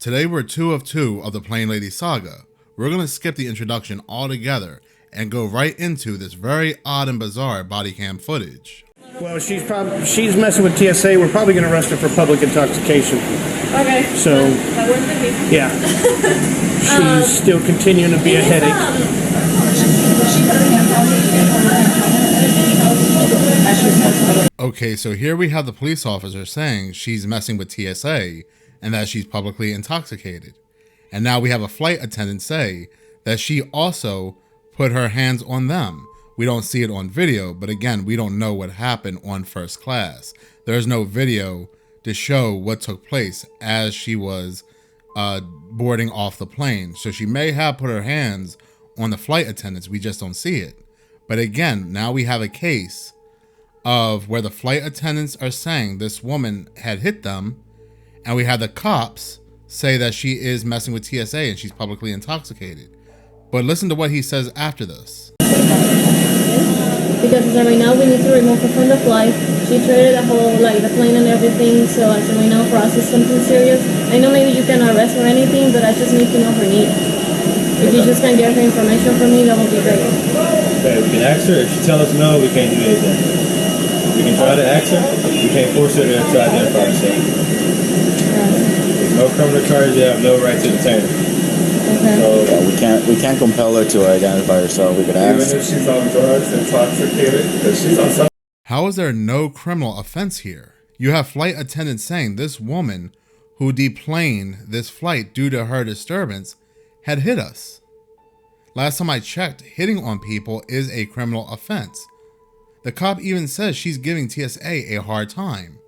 Today we're 2 of 2 of the Plane Lady saga. We're going to skip the introduction altogether and go right into this very odd and bizarre body cam footage. Well, she's messing with TSA. We're probably going to arrest her for public intoxication. Okay. So, that works with me. Yeah. She's still continuing to be a headache. Okay, so here we have the police officer saying she's messing with TSA and that she's publicly intoxicated. And now we have a flight attendant say that she also put her hands on them. We don't see it on video, but again, we don't know what happened on first class. There's no video to show what took place as she was boarding off the plane. So she may have put her hands on the flight attendants, we just don't see it. But again, now we have a case of where the flight attendants are saying this woman had hit them, and we have the cops say that she is messing with TSA and she's publicly intoxicated. But listen to what he says after this. Because right now we need to remove her from the flight. She traded the whole, the plane and everything, so as right now for us it's something serious. I know maybe you can arrest or anything, but I just need to know her need. If you just can get her information from me, that would be great. Okay, we can ask her. If she tells us no, we can't do anything. We can try to ask her. We can't force her to identify herself. There's no criminal charges. You have no right to detain her. Okay. So we can't compel her to identify herself. We could ask. Even if she's on drugs, intoxicated, because she's on something. How is there no criminal offense here? You have flight attendants saying this woman who deplaned this flight due to her disturbance had hit us. Last time I checked, hitting on people is a criminal offense. The cop even says she's giving TSA a hard time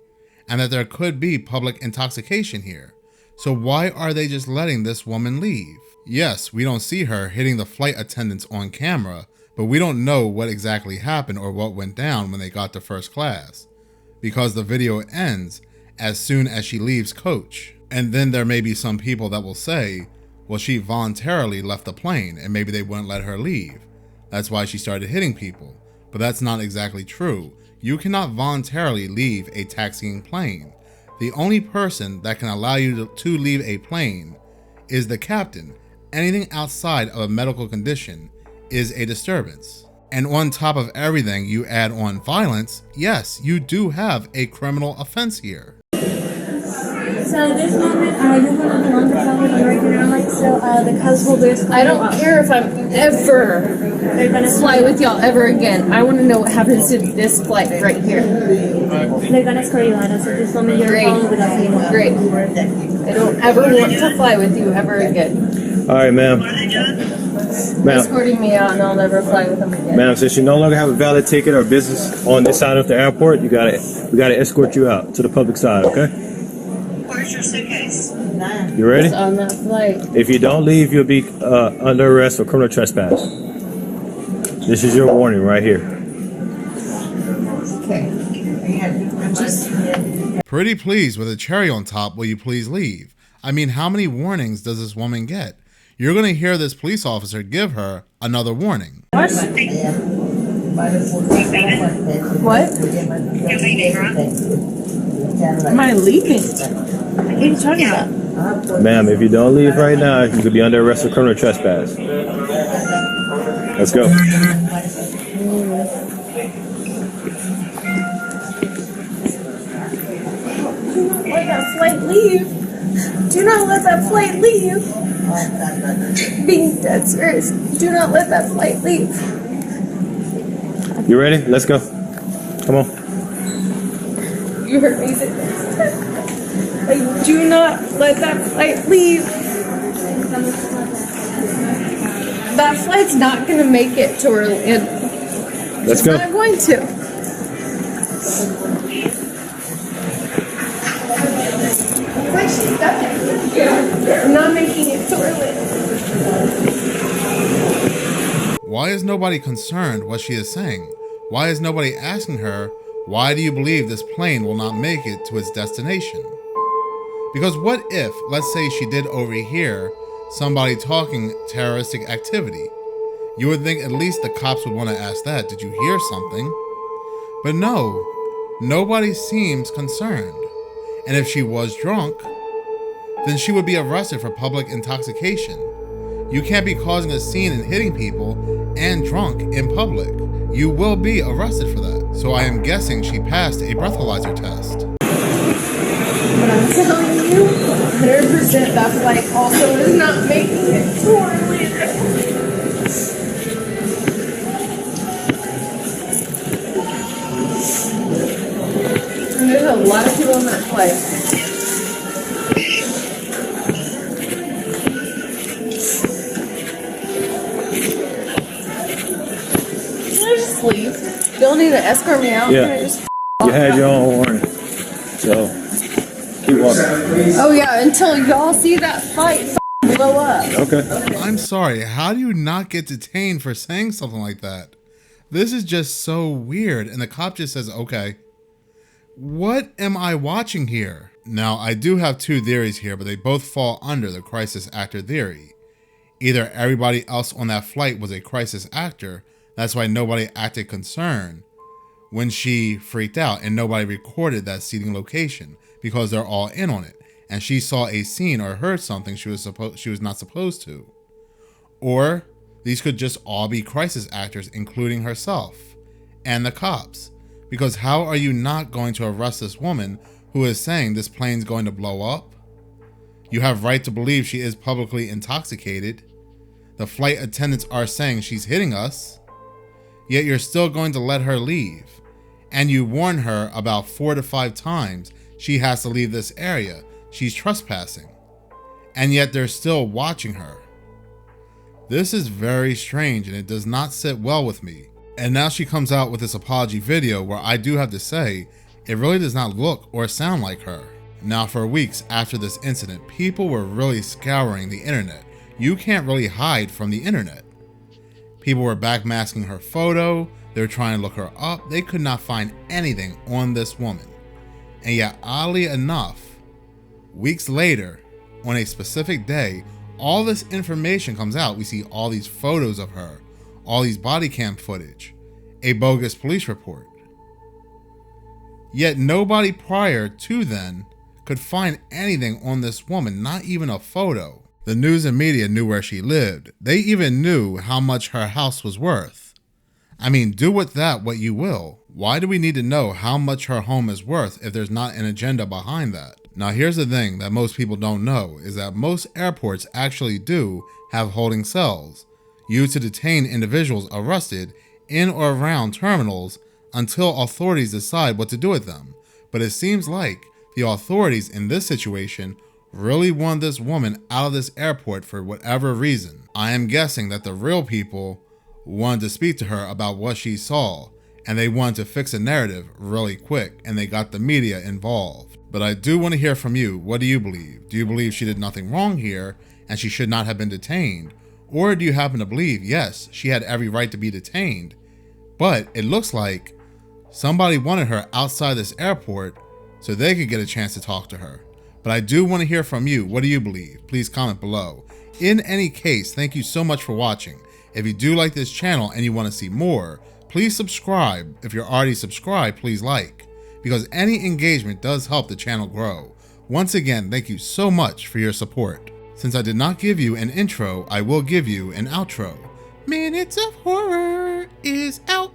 and that there could be public intoxication here. So why are they just letting this woman leave? Yes, we don't see her hitting the flight attendants on camera, but we don't know what exactly happened or what went down when they got to first class, because the video ends as soon as she leaves coach. And then there may be some people that will say, well, she voluntarily left the plane and maybe they wouldn't let her leave. That's why she started hitting people. But that's not exactly true. You cannot voluntarily leave a taxiing plane. The only person that can allow you to leave a plane is the captain. Anything outside of a medical condition is a disturbance. And on top of everything, you add on violence. Yes, you do have a criminal offense here. So this moment, I just want to belong to with American Airlines, so the cuz holders, I don't care if I'm ever gonna fly with y'all ever again. I want to know what happens to this flight right here. They're gonna escort you out, so just let me your phone without saying Great. I don't ever want to fly with you ever again. All right, ma'am. Escorting me out and I'll never fly with them again. Ma'am, since you no longer have a valid ticket or business on this side of the airport, we gotta escort you out to the public side, okay? Where's your suitcase? You ready? It's on that flight. If you don't leave, you'll be under arrest for criminal trespass. This is your warning right here. Okay. Pretty please with a cherry on top, will you please leave? I mean, how many warnings does this woman get? You're going to hear this police officer give her another warning. What? What? Am I leaving? What are you talking about? Ma'am, if you don't leave right now, you could be under arrest for criminal trespass. Let's go. Let that flight leave. Do not let that flight leave. Being dead serious. Do not let that flight leave. You ready? Let's go. Come on. You heard me say that. Like, do not let that flight leave. That flight's not going to make it to Orlando. Let's go. It's not going to. It's like she's done it. Yeah. I'm not making it to Orlando. Why is nobody concerned what she is saying? Why is nobody asking her, why do you believe this plane will not make it to its destination? Because what if, let's say she did overhear somebody talking terroristic activity? You would think at least the cops would want to ask that. Did you hear something? But no, nobody seems concerned. And if she was drunk, then she would be arrested for public intoxication. You can't be causing a scene and hitting people and drunk in public. You will be arrested for that. So I am guessing she passed a breathalyzer test. But I'm telling you, 100% that flight also is not making it to Orlando. And there's a lot of people on that flight. Can I just leave? You don't need to escort me out. Yeah. Can I just You had your own warning. So, keep walking. Oh yeah, until y'all see that fight blow up. Okay. I'm sorry, how do you not get detained for saying something like that? This is just so weird. And the cop just says, okay. What am I watching here? Now, I do have two theories here, but they both fall under the crisis actor theory. Either everybody else on that flight was a crisis actor, that's why nobody acted concerned when she freaked out, and nobody recorded that seating location because they're all in on it, and she saw a scene or heard something she was not supposed to. Or these could just all be crisis actors, including herself and the cops. Because how are you not going to arrest this woman who is saying this plane's going to blow up? You have right to believe she is publicly intoxicated. The flight attendants are saying she's hitting us, yet you're still going to let her leave. And you warn her about 4 to 5 times she has to leave this area. She's trespassing. And yet they're still watching her. This is very strange and it does not sit well with me. And now she comes out with this apology video where I do have to say, it really does not look or sound like her. Now for weeks after this incident, people were really scouring the internet. You can't really hide from the internet. People were backmasking her photo. They were trying to look her up. They could not find anything on this woman. And yet, oddly enough, weeks later, on a specific day, all this information comes out. We see all these photos of her, all these body cam footage, a bogus police report. Yet nobody prior to then could find anything on this woman, not even a photo. The news and media knew where she lived. They even knew how much her house was worth. I mean, do with that what you will. Why do we need to know how much her home is worth if there's not an agenda behind that? Now here's the thing that most people don't know is that most airports actually do have holding cells used to detain individuals arrested in or around terminals until authorities decide what to do with them. But it seems like the authorities in this situation really wanted this woman out of this airport for whatever reason. I am guessing that the real people wanted to speak to her about what she saw, and they wanted to fix a narrative really quick, and they got the media involved. But I do want to hear from you. What do you believe? Do you believe she did nothing wrong here and she should not have been detained? Or do you happen to believe, yes, she had every right to be detained, but it looks like somebody wanted her outside this airport so they could get a chance to talk to her? But I do want to hear from you. What do you believe? Please comment below. In any case, thank you so much for watching. If you do like this channel and you want to see more, please subscribe. If you're already subscribed, please like, because any engagement does help the channel grow. Once again, thank you so much for your support. Since I did not give you an intro, I will give you an outro. Minutes of Horror is out.